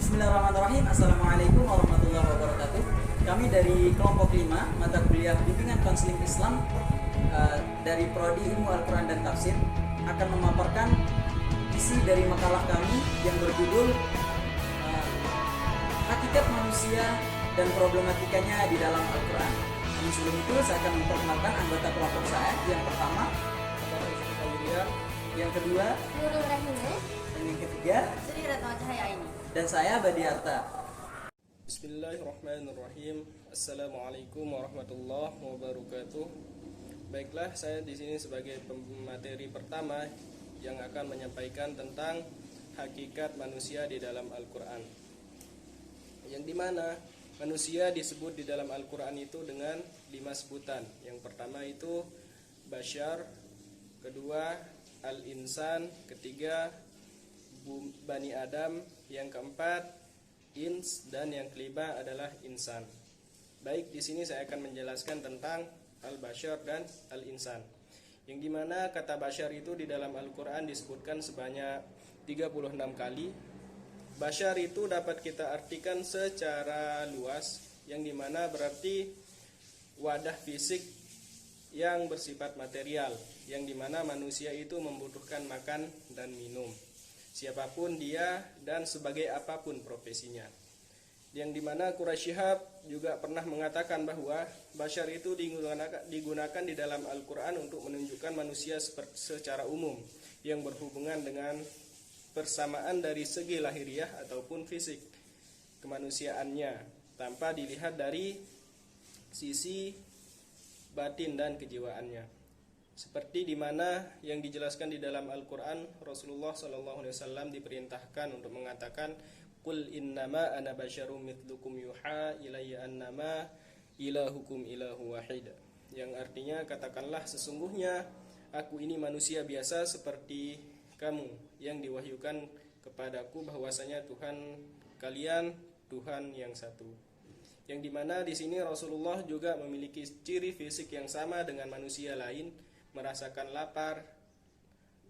Bismillahirrahmanirrahim. Assalamualaikum warahmatullahi wabarakatuh. Kami dari kelompok 5 mata kuliah bimbingan konseling Islam dari Prodi Ilmu Al-Quran dan Tafsir akan memaparkan isi dari makalah kami yang berjudul Hakikat Manusia dan Problematikanya di dalam Al-Quran. Namun sebelum itu saya akan memperkenalkan anggota kelompok saya. Yang pertama Bapak Rizky William, yang kedua Nurul Rahimah, dan yang ketiga Sri Ratna Cahaya ini. dan saya Badiarta. Bismillahirrahmanirrahim. Assalamualaikum warahmatullahi wabarakatuh. Baiklah, saya di sini sebagai pemateri pertama yang akan menyampaikan tentang hakikat manusia di dalam Al-Quran. Yang dimana manusia disebut di dalam Al-Quran itu dengan 5 sebutan. Yang pertama itu Bashar, kedua Al-Insan, ketiga Bani Adam, yang keempat Ins, dan yang kelima adalah Insan. Baik, di sini saya akan menjelaskan tentang Al-Bashar dan Al-Insan. Yang dimana kata Bashar itu di dalam Al-Quran disebutkan sebanyak 36 kali. Bashar itu dapat kita artikan secara luas, yang dimana berarti wadah fisik yang bersifat material, yang dimana manusia itu membutuhkan makan dan minum, siapapun dia dan sebagai apapun profesinya. Yang dimana Quraisy Shihab juga pernah mengatakan bahwa Bashar itu digunakan di dalam Al-Quran untuk menunjukkan manusia secara umum yang berhubungan dengan persamaan dari segi lahiriah ataupun fisik kemanusiaannya, tanpa dilihat dari sisi batin dan kejiwaannya. Seperti di mana yang dijelaskan di dalam Al-Quran, Rasulullah SAW diperintahkan untuk mengatakan, Qul innama ana basyarum mithlukum yuha ilayya annama ilahukum ilahu wahid. Yang artinya, katakanlah sesungguhnya aku ini manusia biasa seperti kamu, yang diwahyukan kepadaku bahwasanya Tuhan kalian Tuhan yang satu. Yang dimana di sini Rasulullah juga memiliki ciri fisik yang sama dengan manusia lain, merasakan lapar,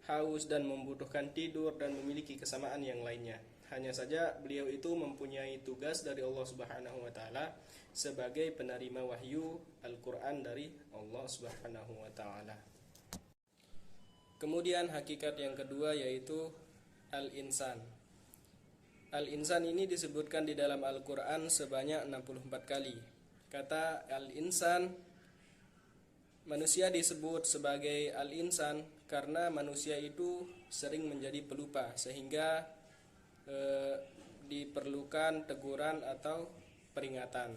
haus, dan membutuhkan tidur, dan memiliki kesamaan yang lainnya. Hanya saja beliau itu mempunyai tugas dari Allah Subhanahu wa taala sebagai penerima wahyu Al-Quran dari Allah Subhanahu wa taala. Kemudian hakikat yang kedua yaitu Al-Insan. Al-Insan ini disebutkan di dalam Al-Quran sebanyak 64 kali. Kata Al-Insan, manusia disebut sebagai Al-Insan karena manusia itu sering menjadi pelupa, sehingga diperlukan teguran atau peringatan.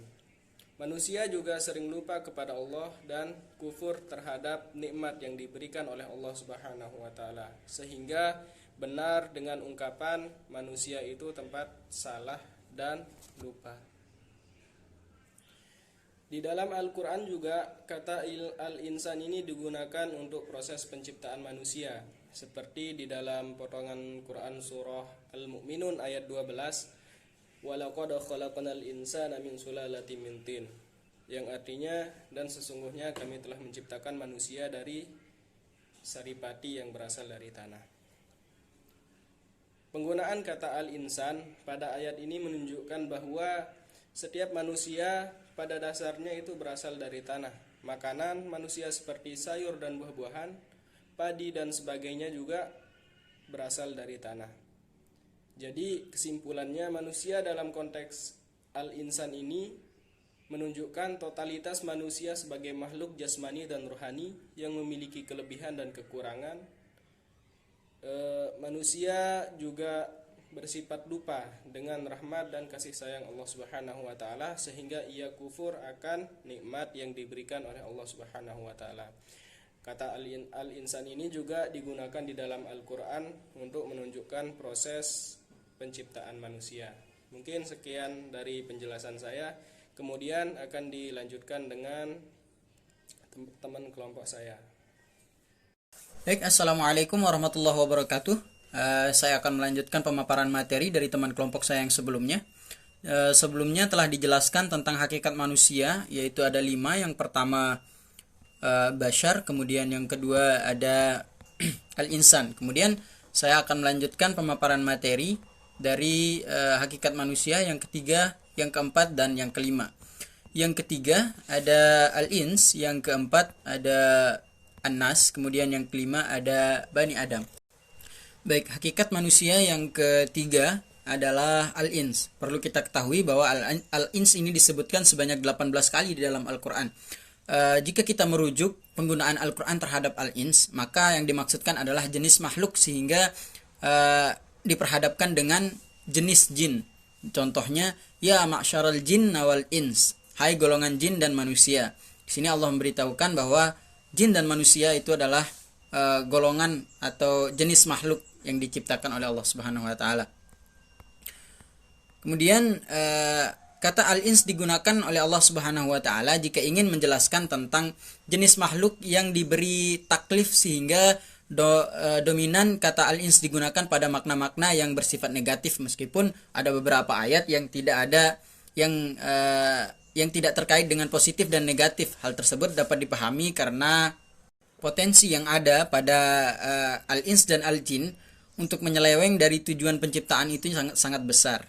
Manusia juga sering lupa kepada Allah dan kufur terhadap nikmat yang diberikan oleh Allah Subhanahu wa taala, sehingga benar dengan ungkapan manusia itu tempat salah dan lupa. Di dalam Al-Quran juga kata Al-Insan ini digunakan untuk proses penciptaan manusia, seperti di dalam potongan Quran surah Al-Mu'minun ayat 12, Walaqad khalaqnal insana min sulalatin min tin, yang artinya, dan sesungguhnya kami telah menciptakan manusia dari saripati yang berasal dari tanah. Penggunaan kata Al-Insan pada ayat ini menunjukkan bahwa setiap manusia pada dasarnya itu berasal dari tanah. Makanan manusia seperti sayur dan buah-buahan, padi dan sebagainya juga berasal dari tanah. Jadi kesimpulannya, manusia dalam konteks Al-Insan ini menunjukkan totalitas manusia sebagai makhluk jasmani dan rohani yang memiliki kelebihan dan kekurangan. Manusia juga bersifat lupa dengan rahmat dan kasih sayang Allah Subhanahu wa taala, sehingga ia kufur akan nikmat yang diberikan oleh Allah Subhanahu wa taala. Kata Al-Insan ini juga digunakan di dalam Al-Quran untuk menunjukkan proses penciptaan manusia. Mungkin sekian dari penjelasan saya. Kemudian akan dilanjutkan dengan teman kelompok saya. Baik, Assalamualaikum warahmatullahi wabarakatuh. Saya akan melanjutkan pemaparan materi dari teman kelompok saya yang sebelumnya. Sebelumnya telah dijelaskan tentang hakikat manusia, yaitu ada 5. Yang pertama Bashar, kemudian yang kedua ada Al-Insan. Kemudian saya akan melanjutkan pemaparan materi dari hakikat manusia, yang ketiga, yang keempat, dan yang kelima. Yang ketiga ada al-ins, yang keempat ada an-nas, kemudian yang kelima ada Bani Adam. Baik, hakikat manusia yang ketiga adalah al-ins. Perlu kita ketahui bahwa al-ins ini disebutkan sebanyak 18 kali di dalam Al-Quran. Jika kita merujuk penggunaan Al-Quran terhadap al-ins, maka yang dimaksudkan adalah jenis makhluk, sehingga diperhadapkan dengan jenis jin. Contohnya, ya ma'syaral jin wal ins, hai golongan jin dan manusia. Di sini Allah memberitahukan bahwa jin dan manusia itu adalah golongan atau jenis makhluk yang diciptakan oleh Allah Subhanahu wa taala. Kemudian kata al-ins digunakan oleh Allah Subhanahu wa taala jika ingin menjelaskan tentang jenis makhluk yang diberi taklif, sehingga dominan kata al-ins digunakan pada makna-makna yang bersifat negatif, meskipun ada beberapa ayat yang tidak terkait dengan positif dan negatif. Hal tersebut dapat dipahami karena potensi yang ada pada al-ins dan al-jin untuk menyeleweng dari tujuan penciptaan itu sangat besar.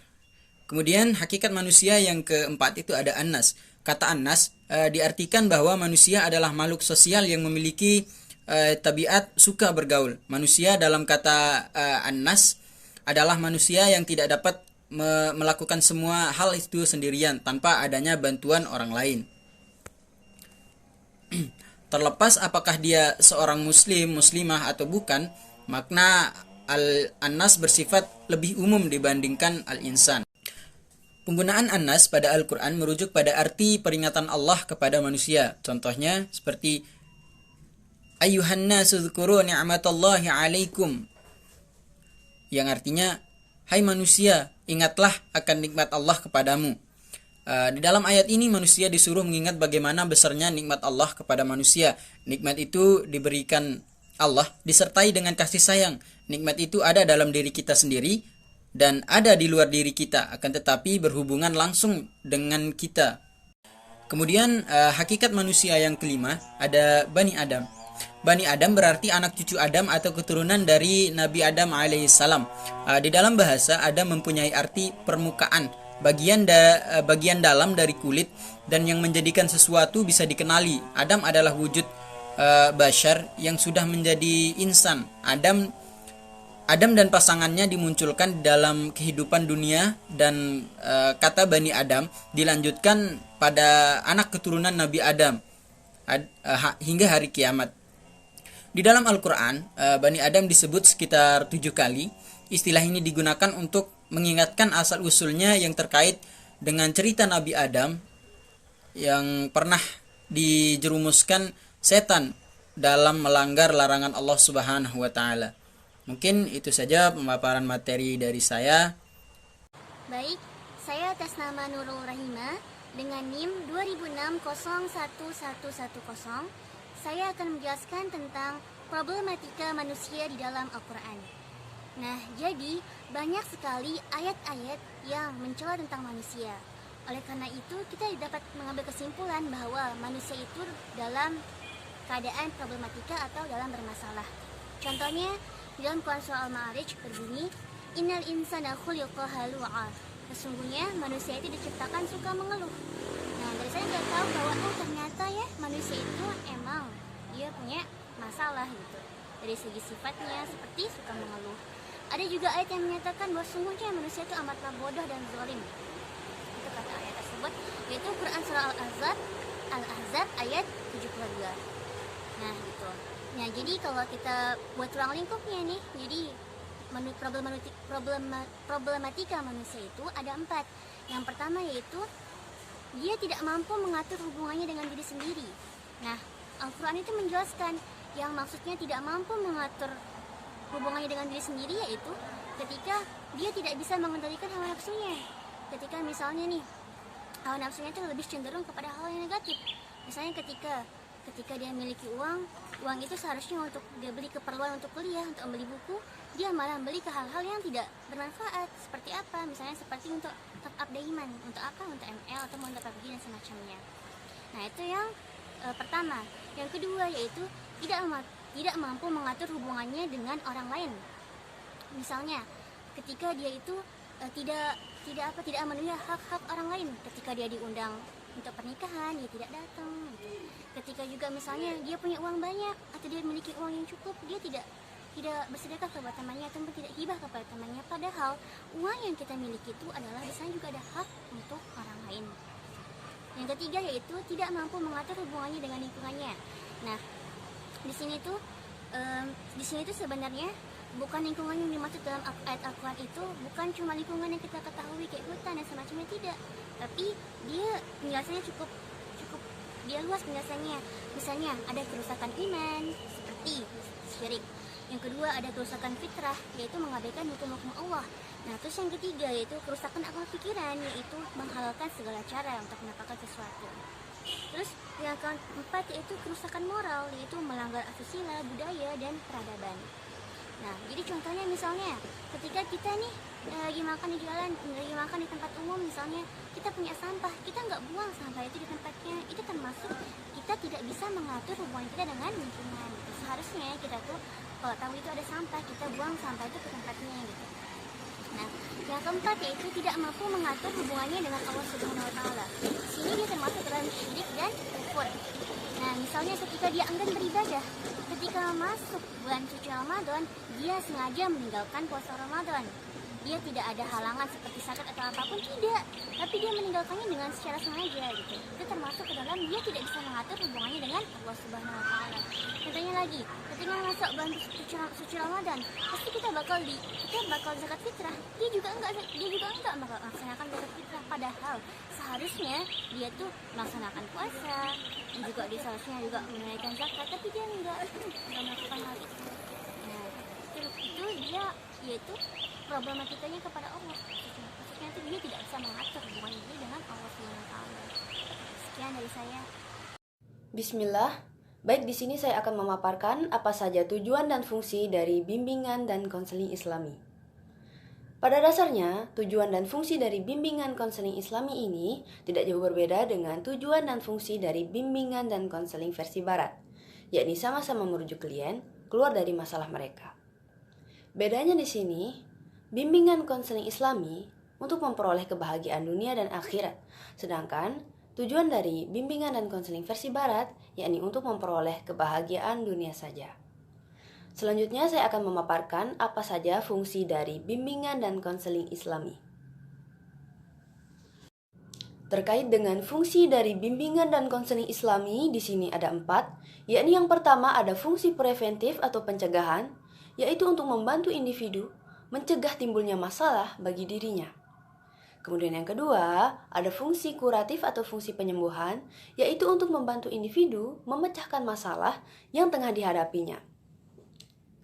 Kemudian hakikat manusia yang keempat itu ada an-nas. Kata an-nas diartikan bahwa manusia adalah makhluk sosial yang memiliki tabiat suka bergaul. Manusia dalam kata an-nas adalah manusia yang tidak dapat melakukan semua hal itu sendirian tanpa adanya bantuan orang lain. Terlepas apakah dia seorang muslim, muslimah atau bukan, makna an-nas bersifat lebih umum dibandingkan al-insan. Penggunaan an-nas pada Al-Quran merujuk pada arti peringatan Allah kepada manusia. Contohnya seperti Ayyuhan nasu dzkuru ni'matallahi 'alaikum, yang artinya, hai manusia, ingatlah akan nikmat Allah kepadamu. Di dalam ayat ini manusia disuruh mengingat bagaimana besarnya nikmat Allah kepada manusia. Nikmat itu diberikan Allah disertai dengan kasih sayang. Nikmat itu ada dalam diri kita sendiri dan ada di luar diri kita, akan tetapi berhubungan langsung dengan kita. Kemudian hakikat manusia yang kelima ada Bani Adam. Bani Adam berarti anak cucu Adam atau keturunan dari Nabi Adam alaihissalam. Di dalam bahasa, Adam mempunyai arti permukaan, bagian dalam dari kulit, dan yang menjadikan sesuatu bisa dikenali. Adam adalah wujud bashar yang sudah menjadi insan. Adam dan pasangannya dimunculkan dalam kehidupan dunia, dan kata Bani Adam dilanjutkan pada anak keturunan Nabi Adam hingga hari kiamat. Di dalam Al-Quran, Bani Adam disebut sekitar 7 kali. Istilah ini digunakan untuk mengingatkan asal-usulnya yang terkait dengan cerita Nabi Adam yang pernah dijerumuskan setan dalam melanggar larangan Allah Subhanahu wa taala. Mungkin itu saja pemaparan materi dari saya. Baik, saya atas nama Nurul Rahima dengan NIM 2006011110. Saya akan menjelaskan tentang problematika manusia di dalam Al-Quran. Nah, jadi banyak sekali ayat-ayat yang mencela tentang manusia. Oleh karena itu, kita dapat mengambil kesimpulan bahwa manusia itu dalam keadaan problematika atau dalam bermasalah. Contohnya, di dalam Quran Surah Al-Ma'arij berbunyi, Innal insana khuliqa halu'a. Sesungguhnya manusia itu diciptakan suka mengeluh. Nah, dari sana kita tahu bahwa ternyata ya manusia itu emang dia punya masalah gitu. Dari segi sifatnya seperti suka mengeluh. Ada juga ayat yang menyatakan bahwa sungguhnya manusia itu amatlah bodoh dan zalim. Itu kata ayat tersebut, yaitu Quran Surah Al-Ahzab ayat 72. Nah gitu. Nah jadi kalau kita buat ruang lingkupnya nih, jadi problematika manusia itu ada 4. Yang pertama yaitu dia tidak mampu mengatur hubungannya dengan diri sendiri. Nah, Al-Quran itu menjelaskan yang maksudnya tidak mampu mengatur hubungannya dengan diri sendiri yaitu ketika dia tidak bisa mengendalikan hawa nafsunya. Ketika misalnya nih, hawa nafsunya itu lebih cenderung kepada hal yang negatif. Misalnya ketika dia memiliki uang itu seharusnya untuk dia beli keperluan untuk kuliah, untuk membeli buku, dia malah beli ke hal-hal yang tidak bermanfaat. Seperti apa? Misalnya seperti untuk top up daiman, untuk apa? Untuk ML atau untuk PUBG dan semacamnya. Nah itu yang pertama. Yang kedua yaitu tidak mampu mengatur hubungannya dengan orang lain. Misalnya ketika dia itu tidak memenuhi hak-hak orang lain. Ketika dia diundang untuk pernikahan, dia tidak datang. Ketika juga misalnya dia punya uang banyak atau dia memiliki uang yang cukup, dia tidak bersedekah kepada temannya ataupun tidak hibah kepada temannya. Padahal uang yang kita miliki itu adalah di sana juga ada hak untuk orang lain. Yang ketiga yaitu tidak mampu mengatur hubungannya dengan lingkungannya. Nah, di sini tuh sebenarnya bukan lingkungan yang dimaksud dalam ayat Al-Quran itu bukan cuma lingkungan yang kita ketahui kayak hutan dan semacamnya, tidak. Tapi dia penjelasannya cukup dia luas penjelasannya. Misalnya ada kerusakan iman seperti syirik. Yang kedua ada kerusakan fitrah, yaitu mengabaikan hukum-hukum Allah. Nah, terus yang ketiga yaitu kerusakan akal pikiran, yaitu menghalalkan segala cara untuk mendapatkan sesuatu. Terus yang keempat yaitu kerusakan moral, yaitu melanggar asusila, budaya, dan peradaban. Nah, jadi contohnya misalnya ketika kita nih lagi makan di jalan, lagi makan di tempat umum misalnya, kita punya sampah, kita nggak buang sampah itu di tempatnya, itu termasuk kita tidak bisa mengatur hubungan kita dengan lingkungan. Gitu. Seharusnya kita tuh kalau tahu itu ada sampah, kita buang sampah itu ke tempatnya gitu. Nah, yang keempat yaitu tidak mampu mengatur hubungannya dengan Allah Subhanahu wa taala. Sini dia termasuk dalam syirik dan kufur. Nah, misalnya ketika dia enggan beribadah, ketika masuk bulan suci Ramadan, dia sengaja meninggalkan puasa Ramadan. Dia tidak ada halangan seperti sakit atau apapun, tidak. Tapi dia meninggalkannya dengan secara sengaja gitu. Itu termasuk ke dalam dia tidak bisa mengatur hubungannya dengan Allah Subhanahu wa taala. Contohnya lagi, ketika masuk bulan suci Ramadan, pasti kita bakal zakat fitrah. Dia juga enggak melaksanakan zakat fitrah, padahal seharusnya dia tuh melaksanakan puasa dan juga dia seharusnya juga menunaikan zakat, tapi dia enggak melakukan hal itu. Nah, itu dia yaitu problematikanya kepada Allah. Maksudnya itu dia tidak bisa mengatur hubungan dia dengan Allah Subhanahu wa taala. Sekian dari saya. Bismillah. Baik, di sini saya akan memaparkan apa saja tujuan dan fungsi dari bimbingan dan konseling Islami. Pada dasarnya, tujuan dan fungsi dari bimbingan konseling Islami ini tidak jauh berbeda dengan tujuan dan fungsi dari bimbingan dan konseling versi Barat, yakni sama-sama merujuk klien keluar dari masalah mereka. Bedanya di sini, bimbingan konseling Islami untuk memperoleh kebahagiaan dunia dan akhirat, sedangkan tujuan dari bimbingan dan konseling versi Barat yakni untuk memperoleh kebahagiaan dunia saja. Selanjutnya saya akan memaparkan apa saja fungsi dari bimbingan dan konseling Islami. Terkait dengan fungsi dari bimbingan dan konseling Islami, di sini ada 4, yakni yang pertama ada fungsi preventif atau pencegahan, yaitu untuk membantu individu mencegah timbulnya masalah bagi dirinya. Kemudian yang kedua, ada fungsi kuratif atau fungsi penyembuhan, yaitu untuk membantu individu memecahkan masalah yang tengah dihadapinya.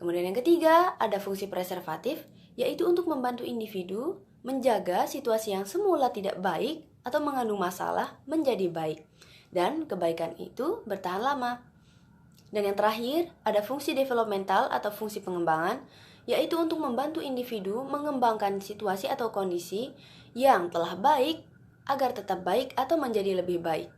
Kemudian yang ketiga, ada fungsi preservatif, yaitu untuk membantu individu menjaga situasi yang semula tidak baik atau mengandung masalah menjadi baik, dan kebaikan itu bertahan lama. Dan yang terakhir, ada fungsi developmental atau fungsi pengembangan, yaitu untuk membantu individu mengembangkan situasi atau kondisi yang telah baik agar tetap baik atau menjadi lebih baik.